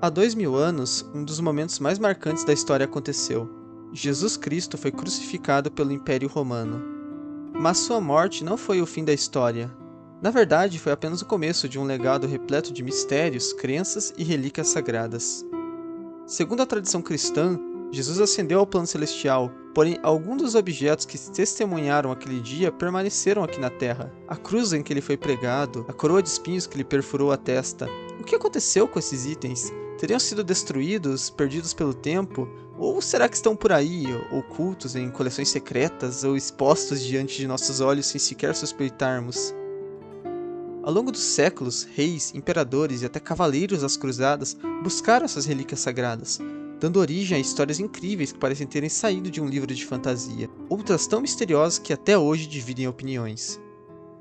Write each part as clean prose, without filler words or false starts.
Há 2000 anos, um dos momentos mais marcantes da história aconteceu. Jesus Cristo foi crucificado pelo Império Romano. Mas sua morte não foi o fim da história. Na verdade, foi apenas o começo de um legado repleto de mistérios, crenças e relíquias sagradas. Segundo a tradição cristã, Jesus ascendeu ao plano celestial, porém alguns dos objetos que testemunharam aquele dia permaneceram aqui na Terra. A cruz em que ele foi pregado, a coroa de espinhos que lhe perfurou a testa. O que aconteceu com esses itens? Teriam sido destruídos, perdidos pelo tempo? Ou será que estão por aí, ocultos em coleções secretas ou expostos diante de nossos olhos sem sequer suspeitarmos? Ao longo dos séculos, reis, imperadores e até cavaleiros das cruzadas buscaram essas relíquias sagradas, dando origem a histórias incríveis que parecem terem saído de um livro de fantasia, outras tão misteriosas que até hoje dividem opiniões.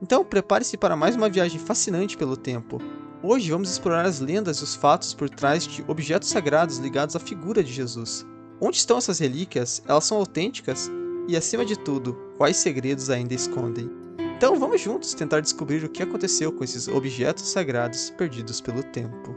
Então, prepare-se para mais uma viagem fascinante pelo tempo. Hoje vamos explorar as lendas e os fatos por trás de objetos sagrados ligados à figura de Jesus. Onde estão essas relíquias? Elas são autênticas? E, acima de tudo, quais segredos ainda escondem? Então vamos juntos tentar descobrir o que aconteceu com esses objetos sagrados perdidos pelo tempo.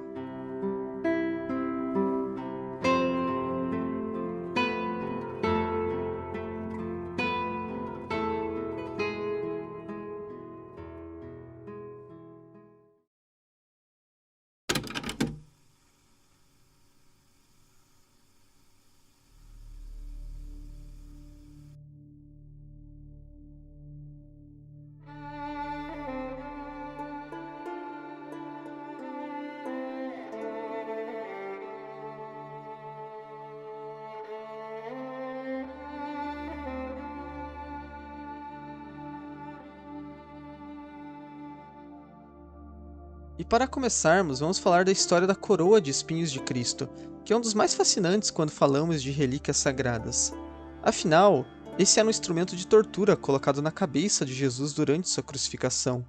E para começarmos, vamos falar da história da coroa de espinhos de Cristo, que é um dos mais fascinantes quando falamos de relíquias sagradas. Afinal, esse era um instrumento de tortura colocado na cabeça de Jesus durante sua crucificação.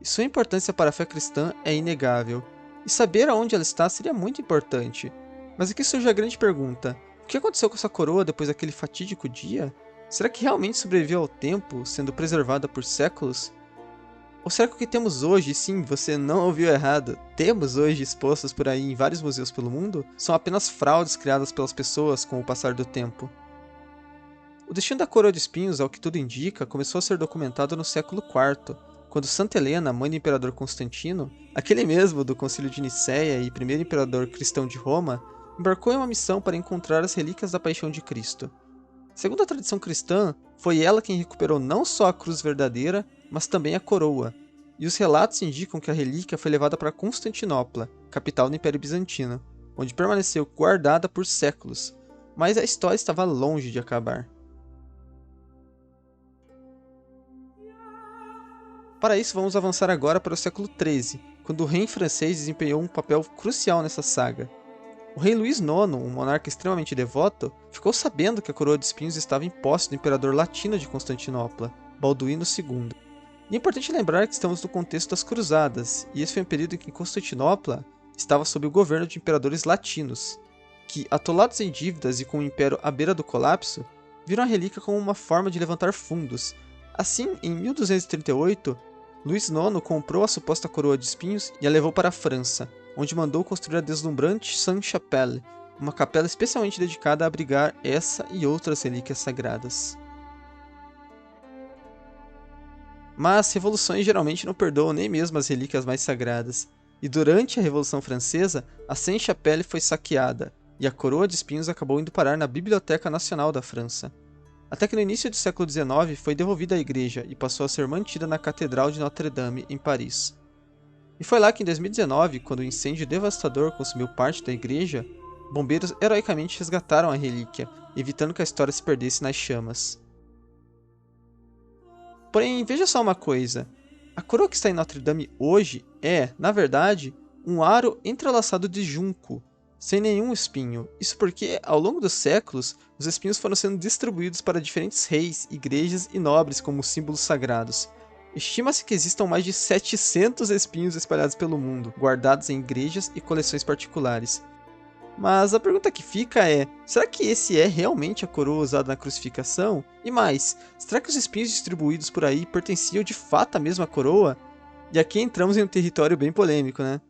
E sua importância para a fé cristã é inegável, e saber aonde ela está seria muito importante. Mas aqui surge a grande pergunta: o que aconteceu com essa coroa depois daquele fatídico dia? Será que realmente sobreviveu ao tempo, sendo preservada por séculos? Ou será que o que temos hoje, sim, você não ouviu errado, temos hoje expostos por aí em vários museus pelo mundo, são apenas fraudes criadas pelas pessoas com o passar do tempo? O destino da coroa de espinhos, ao que tudo indica, começou a ser documentado no século IV, quando Santa Helena, mãe do imperador Constantino, aquele mesmo do Concílio de Nicéia e primeiro imperador cristão de Roma, embarcou em uma missão para encontrar as relíquias da Paixão de Cristo. Segundo a tradição cristã, foi ela quem recuperou não só a cruz verdadeira, mas também a coroa, e os relatos indicam que a relíquia foi levada para Constantinopla, capital do Império Bizantino, onde permaneceu guardada por séculos, mas a história estava longe de acabar. Para isso, vamos avançar agora para o século XIII, quando o rei francês desempenhou um papel crucial nessa saga. O rei Luís IX, um monarca extremamente devoto, ficou sabendo que a coroa de espinhos estava em posse do imperador latino de Constantinopla, Balduíno II. E é importante lembrar que estamos no contexto das Cruzadas, e esse foi um período em que Constantinopla estava sob o governo de imperadores latinos, que, atolados em dívidas e com o império à beira do colapso, viram a relíquia como uma forma de levantar fundos. Assim, em 1238, Luís IX comprou a suposta coroa de espinhos e a levou para a França, onde mandou construir a deslumbrante Sainte-Chapelle, uma capela especialmente dedicada a abrigar essa e outras relíquias sagradas. Mas revoluções geralmente não perdoam nem mesmo as relíquias mais sagradas, e durante a Revolução Francesa, a Sainte-Chapelle foi saqueada, e a coroa de espinhos acabou indo parar na Biblioteca Nacional da França. Até que no início do século XIX foi devolvida à igreja e passou a ser mantida na Catedral de Notre-Dame, em Paris. E foi lá que em 2019, quando um incêndio devastador consumiu parte da igreja, bombeiros heroicamente resgataram a relíquia, evitando que a história se perdesse nas chamas. Porém, veja só uma coisa, a coroa que está em Notre-Dame hoje é, na verdade, um aro entrelaçado de junco, sem nenhum espinho. Isso porque, ao longo dos séculos, os espinhos foram sendo distribuídos para diferentes reis, igrejas e nobres como símbolos sagrados. Estima-se que existam mais de 700 espinhos espalhados pelo mundo, guardados em igrejas e coleções particulares. Mas a pergunta que fica é, será que esse é realmente a coroa usada na crucificação? E mais, será que os espinhos distribuídos por aí pertenciam de fato à mesma coroa? E aqui entramos em um território bem polêmico, né?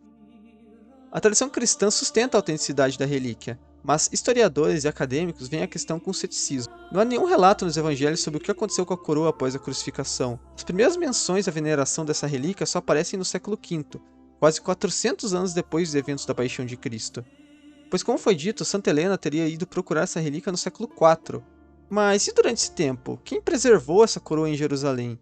A tradição cristã sustenta a autenticidade da relíquia, mas historiadores e acadêmicos veem a questão com ceticismo. Não há nenhum relato nos evangelhos sobre o que aconteceu com a coroa após a crucificação. As primeiras menções à veneração dessa relíquia só aparecem no século V, quase 400 anos depois dos eventos da Paixão de Cristo. Pois, como foi dito, Santa Helena teria ido procurar essa relíquia no século IV. Mas e durante esse tempo, quem preservou essa coroa em Jerusalém?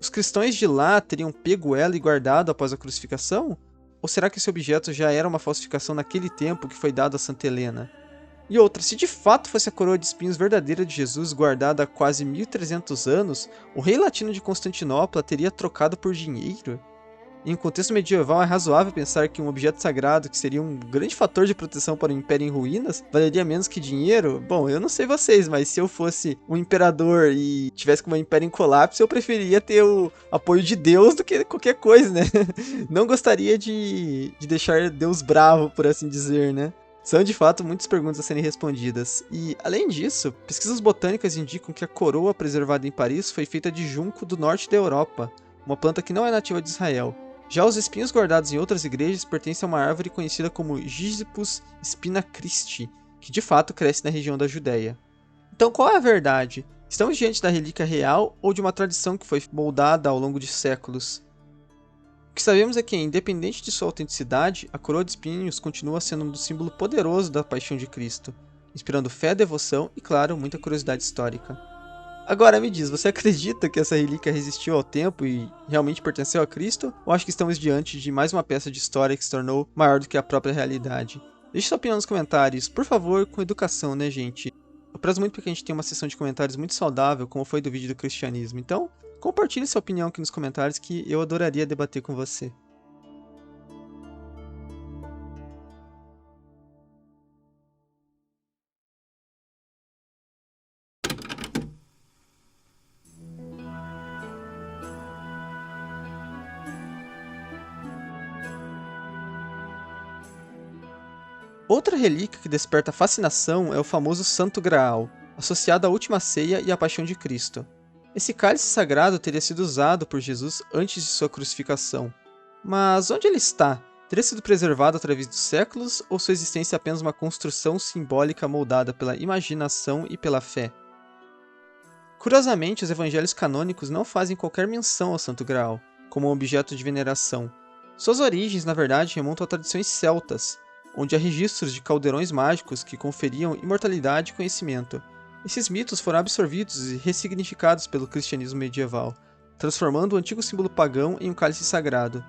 Os cristãos de lá teriam pego ela e guardado após a crucificação? Ou será que esse objeto já era uma falsificação naquele tempo que foi dado a Santa Helena? E outra, se de fato fosse a coroa de espinhos verdadeira de Jesus guardada há quase 1300 anos, o rei latino de Constantinopla teria trocado por dinheiro? Em um contexto medieval, é razoável pensar que um objeto sagrado, que seria um grande fator de proteção para o império em ruínas, valeria menos que dinheiro? Bom, eu não sei vocês, mas se eu fosse um imperador e tivesse com o meu império em colapso, eu preferiria ter o apoio de Deus do que qualquer coisa, né? Não gostaria de deixar Deus bravo, por assim dizer, né? São, de fato, muitas perguntas a serem respondidas. E, além disso, pesquisas botânicas indicam que a coroa preservada em Paris foi feita de junco do norte da Europa, uma planta que não é nativa de Israel. Já os espinhos guardados em outras igrejas pertencem a uma árvore conhecida como Gizipus spina Christi, que de fato cresce na região da Judéia. Então, qual é a verdade? Estamos diante da relíquia real ou de uma tradição que foi moldada ao longo de séculos? O que sabemos é que, independente de sua autenticidade, a coroa de espinhos continua sendo um símbolo poderoso da paixão de Cristo, inspirando fé, devoção e, claro, muita curiosidade histórica. Agora me diz, você acredita que essa relíquia resistiu ao tempo e realmente pertenceu a Cristo? Ou acha que estamos diante de mais uma peça de história que se tornou maior do que a própria realidade? Deixe sua opinião nos comentários, por favor, com educação, né, gente? Eu prezo muito porque a gente tenha uma sessão de comentários muito saudável, como foi do vídeo do cristianismo. Então, compartilhe sua opinião aqui nos comentários que eu adoraria debater com você. Outra relíquia que desperta fascinação é o famoso Santo Graal, associado à Última Ceia e à Paixão de Cristo. Esse cálice sagrado teria sido usado por Jesus antes de sua crucificação. Mas onde ele está? Teria sido preservado através dos séculos ou sua existência é apenas uma construção simbólica moldada pela imaginação e pela fé? Curiosamente, os evangelhos canônicos não fazem qualquer menção ao Santo Graal, como um objeto de veneração. Suas origens, na verdade, remontam a tradições celtas, onde há registros de caldeirões mágicos que conferiam imortalidade e conhecimento. Esses mitos foram absorvidos e ressignificados pelo cristianismo medieval, transformando o antigo símbolo pagão em um cálice sagrado.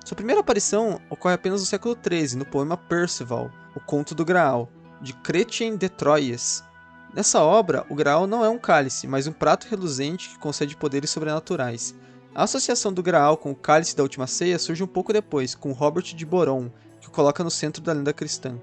Sua primeira aparição ocorre apenas no século XIII, no poema Perceval, O Conto do Graal, de Chrétien de Troyes. Nessa obra, o Graal não é um cálice, mas um prato reluzente que concede poderes sobrenaturais. A associação do Graal com o cálice da Última Ceia surge um pouco depois, com Robert de Boron, que o coloca no centro da lenda cristã.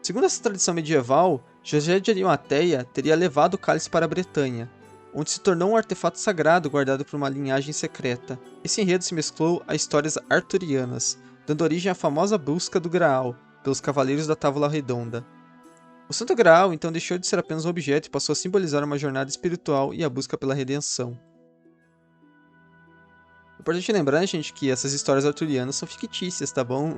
Segundo essa tradição medieval, José de Arimateia teria levado o cálice para a Bretanha, onde se tornou um artefato sagrado guardado por uma linhagem secreta. Esse enredo se mesclou a histórias arturianas, dando origem à famosa busca do Graal, pelos Cavaleiros da Távola Redonda. O Santo Graal então deixou de ser apenas um objeto e passou a simbolizar uma jornada espiritual e a busca pela redenção. É importante lembrar, gente, que essas histórias arturianas são fictícias, tá bom?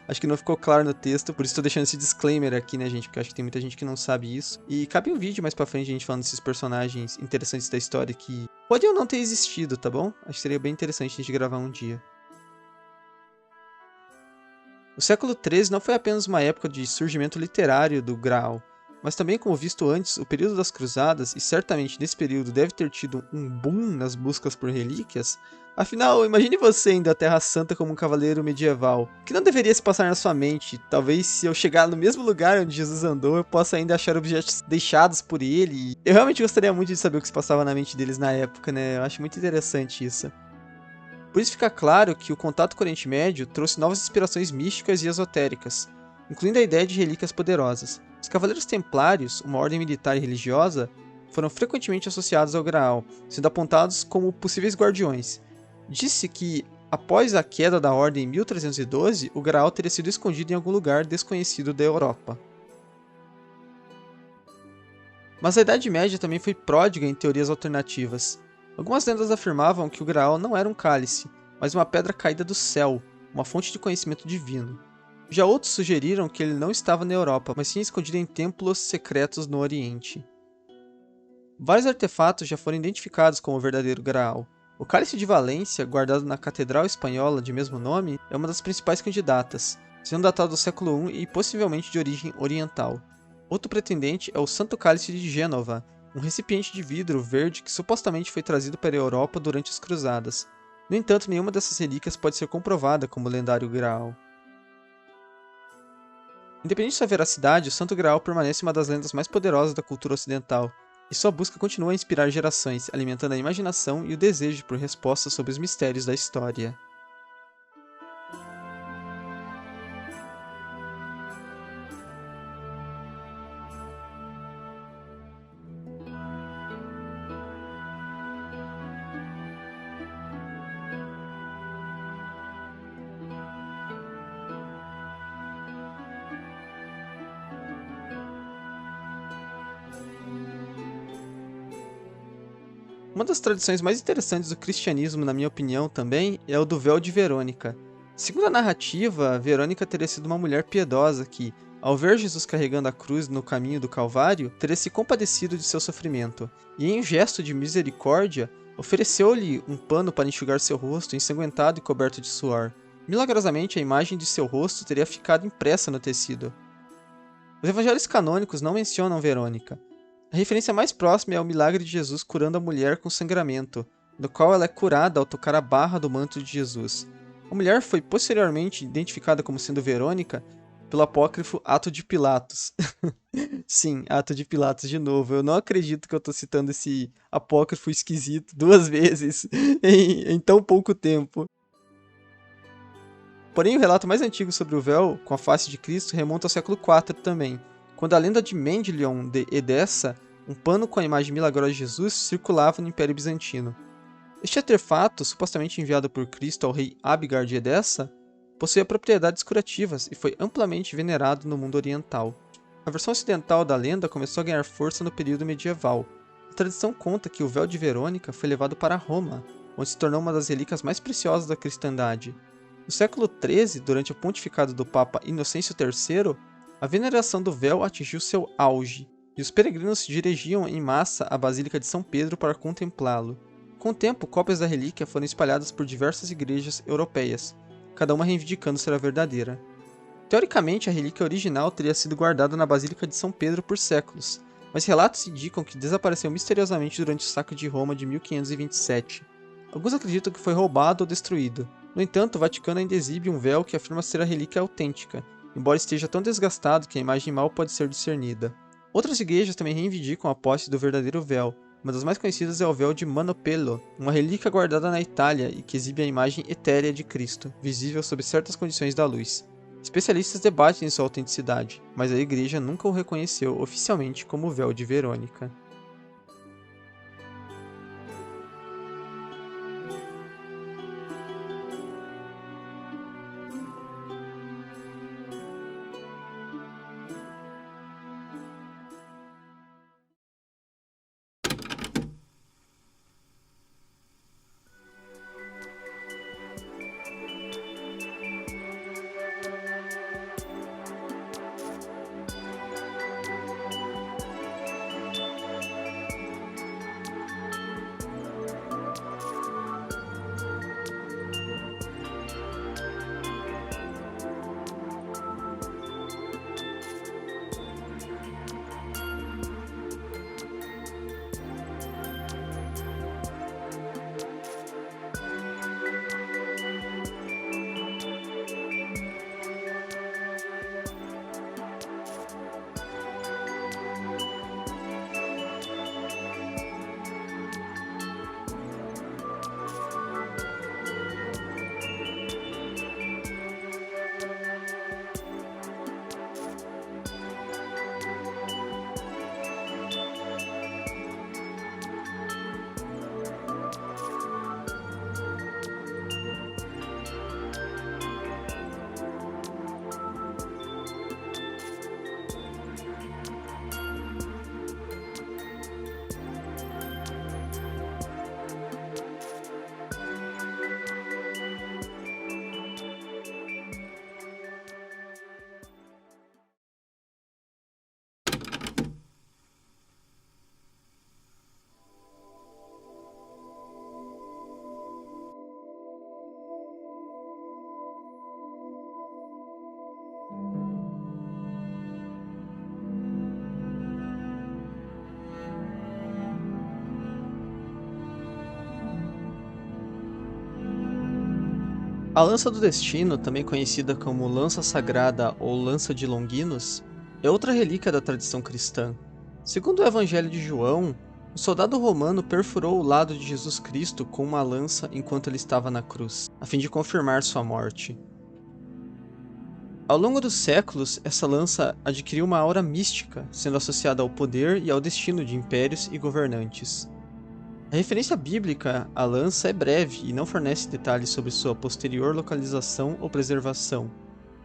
Acho que não ficou claro no texto, por isso tô deixando esse disclaimer aqui, né, gente? Porque acho que tem muita gente que não sabe isso. E cabe um vídeo mais pra frente, a gente falando desses personagens interessantes da história que podem ou não ter existido, tá bom? Acho que seria bem interessante a gente gravar um dia. O século XIII não foi apenas uma época de surgimento literário do Graal, mas também, como visto antes, o período das Cruzadas, e certamente nesse período deve ter tido um boom nas buscas por relíquias. Afinal, imagine você indo à Terra Santa como um cavaleiro medieval. O que não deveria se passar na sua mente? Talvez se eu chegar no mesmo lugar onde Jesus andou, eu possa ainda achar objetos deixados por ele. Eu realmente gostaria muito de saber o que se passava na mente deles na época, né? Eu acho muito interessante isso. Por isso fica claro que o contato com o Oriente Médio trouxe novas inspirações místicas e esotéricas, incluindo a ideia de relíquias poderosas. Os Cavaleiros Templários, uma ordem militar e religiosa, foram frequentemente associados ao Graal, sendo apontados como possíveis guardiões. Disse que, após a queda da ordem em 1312, o Graal teria sido escondido em algum lugar desconhecido da Europa. Mas a Idade Média também foi pródiga em teorias alternativas. Algumas lendas afirmavam que o Graal não era um cálice, mas uma pedra caída do céu, uma fonte de conhecimento divino. Já outros sugeriram que ele não estava na Europa, mas sim escondido em templos secretos no Oriente. Vários artefatos já foram identificados como o verdadeiro Graal. O Cálice de Valência, guardado na Catedral Espanhola de mesmo nome, é uma das principais candidatas, sendo datado do século I e possivelmente de origem oriental. Outro pretendente é o Santo Cálice de Gênova, um recipiente de vidro verde que supostamente foi trazido para a Europa durante as Cruzadas. No entanto, nenhuma dessas relíquias pode ser comprovada como lendário Graal. Independente de sua veracidade, o Santo Graal permanece uma das lendas mais poderosas da cultura ocidental, e sua busca continua a inspirar gerações, alimentando a imaginação e o desejo por respostas sobre os mistérios da história. Uma das tradições mais interessantes do cristianismo, na minha opinião, também, é o do véu de Verônica. Segundo a narrativa, Verônica teria sido uma mulher piedosa que, ao ver Jesus carregando a cruz no caminho do Calvário, teria se compadecido de seu sofrimento, e em um gesto de misericórdia, ofereceu-lhe um pano para enxugar seu rosto ensanguentado e coberto de suor. Milagrosamente, a imagem de seu rosto teria ficado impressa no tecido. Os evangelhos canônicos não mencionam Verônica. A referência mais próxima é o milagre de Jesus curando a mulher com sangramento, no qual ela é curada ao tocar a barra do manto de Jesus. A mulher foi posteriormente identificada como sendo Verônica pelo apócrifo Ato de Pilatos. Sim, Ato de Pilatos de novo. Eu não acredito que eu estou citando esse apócrifo esquisito duas vezes em tão pouco tempo. Porém, o relato mais antigo sobre o véu com a face de Cristo remonta ao século IV também, quando a lenda de Mendelion de Edessa, um pano com a imagem milagrosa de Jesus, circulava no Império Bizantino. Este artefato, supostamente enviado por Cristo ao rei Abgar de Edessa, possuía propriedades curativas e foi amplamente venerado no mundo oriental. A versão ocidental da lenda começou a ganhar força no período medieval. A tradição conta que o véu de Verônica foi levado para Roma, onde se tornou uma das relíquias mais preciosas da cristandade. No século XIII, durante o pontificado do Papa Inocêncio III, a veneração do véu atingiu seu auge, e os peregrinos se dirigiam em massa à Basílica de São Pedro para contemplá-lo. Com o tempo, cópias da relíquia foram espalhadas por diversas igrejas europeias, cada uma reivindicando ser a verdadeira. Teoricamente, a relíquia original teria sido guardada na Basílica de São Pedro por séculos, mas relatos indicam que desapareceu misteriosamente durante o saque de Roma de 1527. Alguns acreditam que foi roubado ou destruído. No entanto, o Vaticano ainda exibe um véu que afirma ser a relíquia autêntica, embora esteja tão desgastado que a imagem mal pode ser discernida. Outras igrejas também reivindicam a posse do verdadeiro véu. Uma das mais conhecidas é o véu de Manopello, uma relíquia guardada na Itália e que exibe a imagem etérea de Cristo, visível sob certas condições da luz. Especialistas debatem sua autenticidade, mas a igreja nunca o reconheceu oficialmente como o véu de Verônica. A lança do destino, também conhecida como lança sagrada ou lança de Longinos, é outra relíquia da tradição cristã. Segundo o Evangelho de João, um soldado romano perfurou o lado de Jesus Cristo com uma lança enquanto ele estava na cruz, a fim de confirmar sua morte. Ao longo dos séculos, essa lança adquiriu uma aura mística, sendo associada ao poder e ao destino de impérios e governantes. A referência bíblica à lança é breve e não fornece detalhes sobre sua posterior localização ou preservação.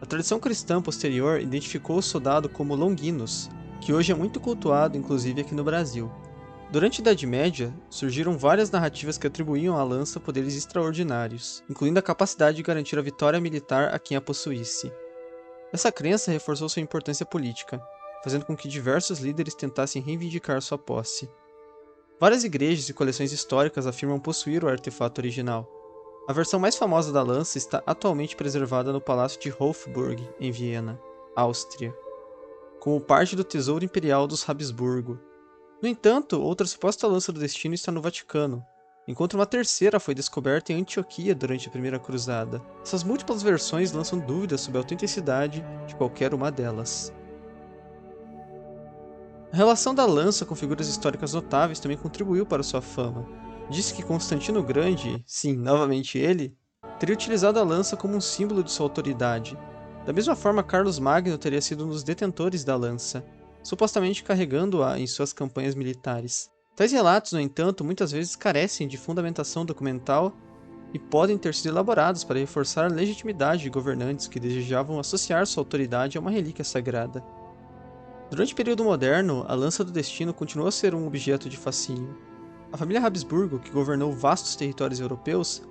A tradição cristã posterior identificou o soldado como Longinos, que hoje é muito cultuado inclusive aqui no Brasil. Durante a Idade Média, surgiram várias narrativas que atribuíam à lança poderes extraordinários, incluindo a capacidade de garantir a vitória militar a quem a possuísse. Essa crença reforçou sua importância política, fazendo com que diversos líderes tentassem reivindicar sua posse. Várias igrejas e coleções históricas afirmam possuir o artefato original. A versão mais famosa da lança está atualmente preservada no Palácio de Hofburg, em Viena, Áustria, como parte do Tesouro Imperial dos Habsburgo. No entanto, outra suposta lança do destino está no Vaticano, enquanto uma terceira foi descoberta em Antioquia durante a Primeira Cruzada. Essas múltiplas versões lançam dúvidas sobre a autenticidade de qualquer uma delas. A relação da lança com figuras históricas notáveis também contribuiu para sua fama. Diz-se que Constantino o Grande, sim, novamente ele, teria utilizado a lança como um símbolo de sua autoridade. Da mesma forma, Carlos Magno teria sido um dos detentores da lança, supostamente carregando-a em suas campanhas militares. Tais relatos, no entanto, muitas vezes carecem de fundamentação documental e podem ter sido elaborados para reforçar a legitimidade de governantes que desejavam associar sua autoridade a uma relíquia sagrada. Durante o período moderno, a lança do destino continuou a ser um objeto de fascínio. A família Habsburgo, que governou vastos territórios europeus,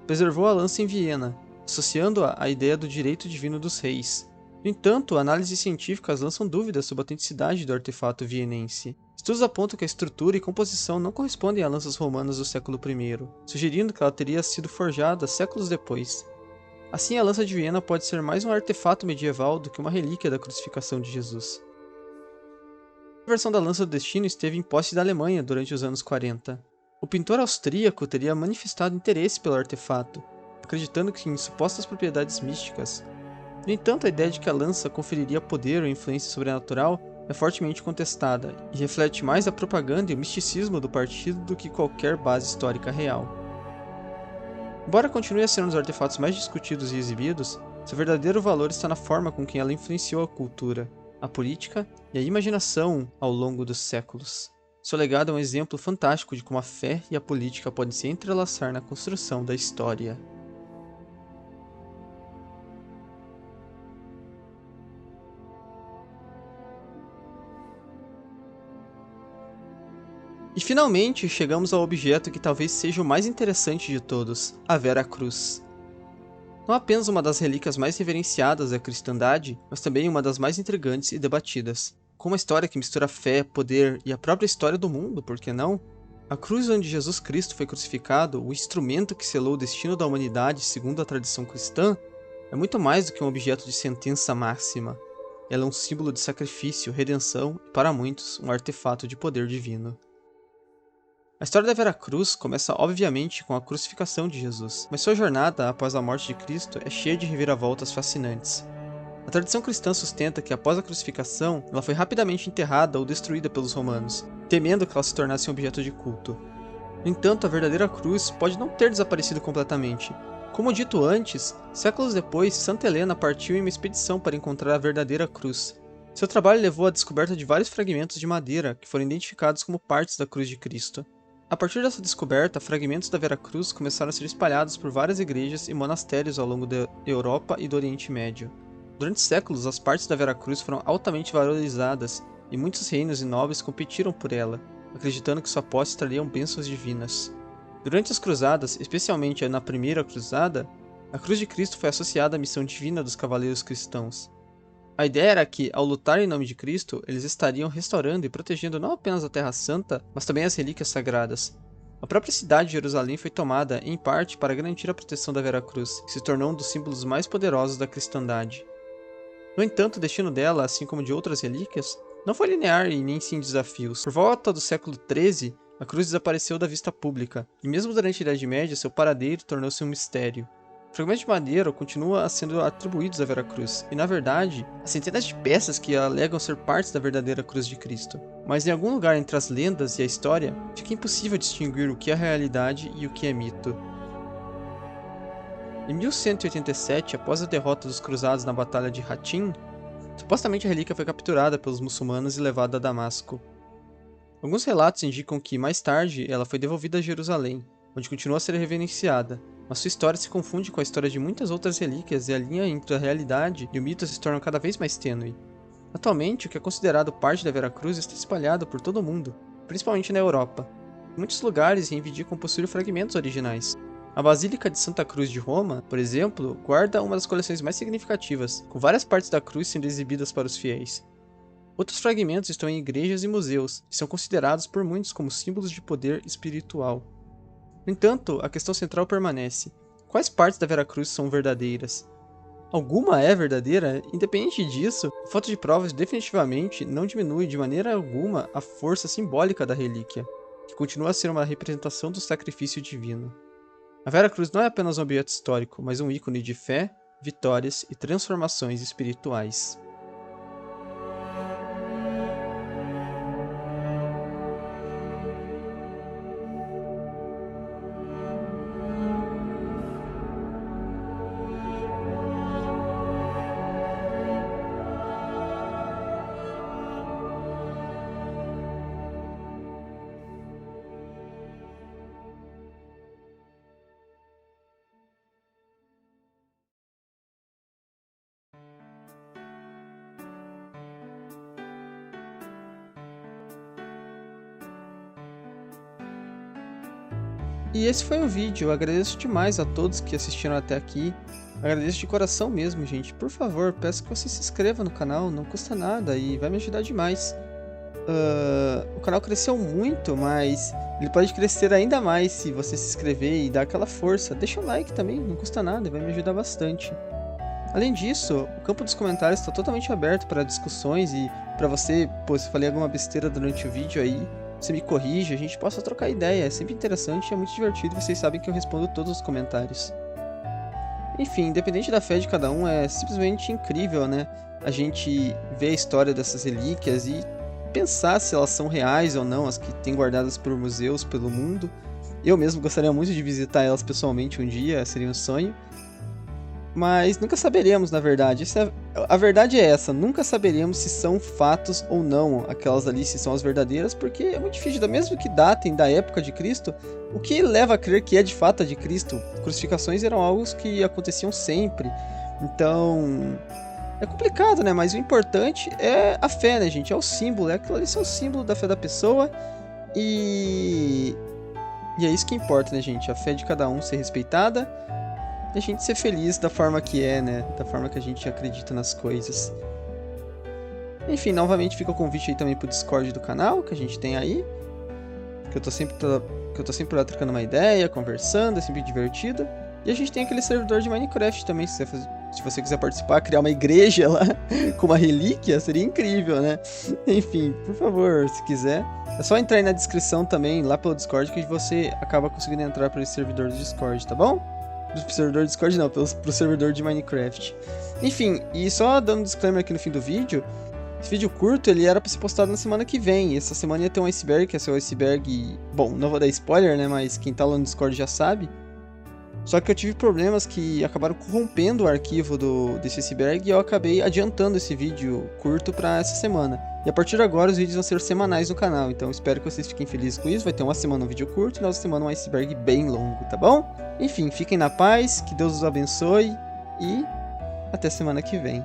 preservou a lança em Viena, associando-a à ideia do direito divino dos reis. No entanto, análises científicas lançam dúvidas sobre a autenticidade do artefato vienense. Estudos apontam que a estrutura e composição não correspondem a lanças romanas do século I, sugerindo que ela teria sido forjada séculos depois. Assim, a lança de Viena pode ser mais um artefato medieval do que uma relíquia da crucificação de Jesus. A versão da lança do destino esteve em posse da Alemanha durante os anos 40. O pintor austríaco teria manifestado interesse pelo artefato, acreditando que em supostas propriedades místicas. No entanto, a ideia de que a lança conferiria poder ou influência sobrenatural é fortemente contestada e reflete mais a propaganda e o misticismo do partido do que qualquer base histórica real. Embora continue a ser um dos artefatos mais discutidos e exibidos, seu verdadeiro valor está na forma com que ela influenciou a cultura, a política e a imaginação ao longo dos séculos. Seu legado é um exemplo fantástico de como a fé e a política podem se entrelaçar na construção da história. E finalmente chegamos ao objeto que talvez seja o mais interessante de todos, a Vera Cruz. Não apenas uma das relíquias mais reverenciadas da cristandade, mas também uma das mais intrigantes e debatidas. Com uma história que mistura fé, poder e a própria história do mundo, por que não? A cruz onde Jesus Cristo foi crucificado, o instrumento que selou o destino da humanidade segundo a tradição cristã, é muito mais do que um objeto de sentença máxima. Ela é um símbolo de sacrifício, redenção e, para muitos, um artefato de poder divino. A história da Vera Cruz começa obviamente com a crucificação de Jesus, mas sua jornada após a morte de Cristo é cheia de reviravoltas fascinantes. A tradição cristã sustenta que após a crucificação, ela foi rapidamente enterrada ou destruída pelos romanos, temendo que ela se tornasse um objeto de culto. No entanto, a verdadeira cruz pode não ter desaparecido completamente. Como dito antes, séculos depois, Santa Helena partiu em uma expedição para encontrar a verdadeira cruz. Seu trabalho levou à descoberta de vários fragmentos de madeira que foram identificados como partes da cruz de Cristo. A partir dessa descoberta, fragmentos da Vera Cruz começaram a ser espalhados por várias igrejas e monastérios ao longo da Europa e do Oriente Médio. Durante séculos, as partes da Vera Cruz foram altamente valorizadas e muitos reinos e nobres competiram por ela, acreditando que sua posse trariam bênçãos divinas. Durante as cruzadas, especialmente na Primeira Cruzada, a Cruz de Cristo foi associada à missão divina dos cavaleiros cristãos. A ideia era que, ao lutar em nome de Cristo, eles estariam restaurando e protegendo não apenas a Terra Santa, mas também as relíquias sagradas. A própria cidade de Jerusalém foi tomada, em parte, para garantir a proteção da Vera Cruz, que se tornou um dos símbolos mais poderosos da cristandade. No entanto, o destino dela, assim como de outras relíquias, não foi linear e nem sem desafios. Por volta do século XIII, a cruz desapareceu da vista pública, e mesmo durante a Idade Média, seu paradeiro tornou-se um mistério. Fragmentos de madeira continuam sendo atribuídos à Veracruz, e na verdade, há centenas de peças que alegam ser partes da verdadeira cruz de Cristo. Mas em algum lugar entre as lendas e a história, fica impossível distinguir o que é realidade e o que é mito. Em 1187, após a derrota dos cruzados na Batalha de Hattin, supostamente a relíquia foi capturada pelos muçulmanos e levada a Damasco. Alguns relatos indicam que, mais tarde, ela foi devolvida a Jerusalém, onde continua a ser reverenciada, mas sua história se confunde com a história de muitas outras relíquias e a linha entre a realidade e o mito se torna cada vez mais tênue. Atualmente, o que é considerado parte da Veracruz está espalhado por todo o mundo, principalmente na Europa. Muitos lugares reivindicam possuir fragmentos originais. A Basílica de Santa Cruz de Roma, por exemplo, guarda uma das coleções mais significativas, com várias partes da cruz sendo exibidas para os fiéis. Outros fragmentos estão em igrejas e museus, e são considerados por muitos como símbolos de poder espiritual. No entanto, a questão central permanece: quais partes da Veracruz são verdadeiras? Alguma é verdadeira? Independente disso, a falta de provas definitivamente não diminui de maneira alguma a força simbólica da relíquia, que continua a ser uma representação do sacrifício divino. A Veracruz não é apenas um objeto histórico, mas um ícone de fé, vitórias e transformações espirituais. E esse foi o vídeo, eu agradeço demais a todos que assistiram até aqui, agradeço de coração mesmo, gente. Por favor, peço que você se inscreva no canal, não custa nada e vai me ajudar demais. O canal cresceu muito, mas ele pode crescer ainda mais se você se inscrever e dar aquela força. Deixa um like também, não custa nada, vai me ajudar bastante. Além disso, o campo dos comentários está totalmente aberto para discussões e para você, se falei alguma besteira durante o vídeo aí, você me corrige, a gente possa trocar ideia, é sempre interessante, é muito divertido, vocês sabem que eu respondo todos os comentários. Enfim, independente da fé de cada um, é simplesmente incrível, né? A gente ver a história dessas relíquias e pensar se elas são reais ou não, as que tem guardadas por museus pelo mundo. Eu mesmo gostaria muito de visitar elas pessoalmente um dia, seria um sonho. Mas nunca saberemos, na verdade. A verdade é essa, nunca saberemos se são fatos ou não aquelas ali, se são as verdadeiras, porque é muito difícil, mesmo que datem da época de Cristo, o que leva a crer que é de fato a de Cristo? Crucificações eram algo que aconteciam sempre, então é complicado, né? Mas o importante é a fé, né, gente? É o símbolo, aquilo ali é o símbolo da fé da pessoa e é isso que importa, né, gente? A fé de cada um ser respeitada, e a gente ser feliz da forma que é, né? Da forma que a gente acredita nas coisas. Enfim, novamente fica o convite aí também pro Discord do canal, que a gente tem aí. Que eu tô sempre lá trocando uma ideia, conversando, é sempre divertido. E a gente tem aquele servidor de Minecraft também, se você quiser participar, criar uma igreja lá com uma relíquia, seria incrível, né? Enfim, por favor, se quiser, é só entrar aí na descrição também, lá pelo Discord, que você acaba conseguindo entrar para esse servidor do Discord, tá bom? Pro servidor do Discord não, pro servidor de Minecraft. Enfim, e só dando um disclaimer aqui no fim do vídeo, esse vídeo curto ele era pra ser postado na semana que vem. Essa semana ia ter um iceberg, que é seu iceberg... Bom, não vou dar spoiler, né, mas quem tá lá no Discord já sabe. Só que eu tive problemas que acabaram corrompendo o arquivo desse iceberg e eu acabei adiantando esse vídeo curto pra essa semana. E a partir de agora os vídeos vão ser semanais no canal, então espero que vocês fiquem felizes com isso. Vai ter uma semana um vídeo curto e na outra semana um iceberg bem longo, tá bom? Enfim, fiquem na paz, que Deus os abençoe e até semana que vem.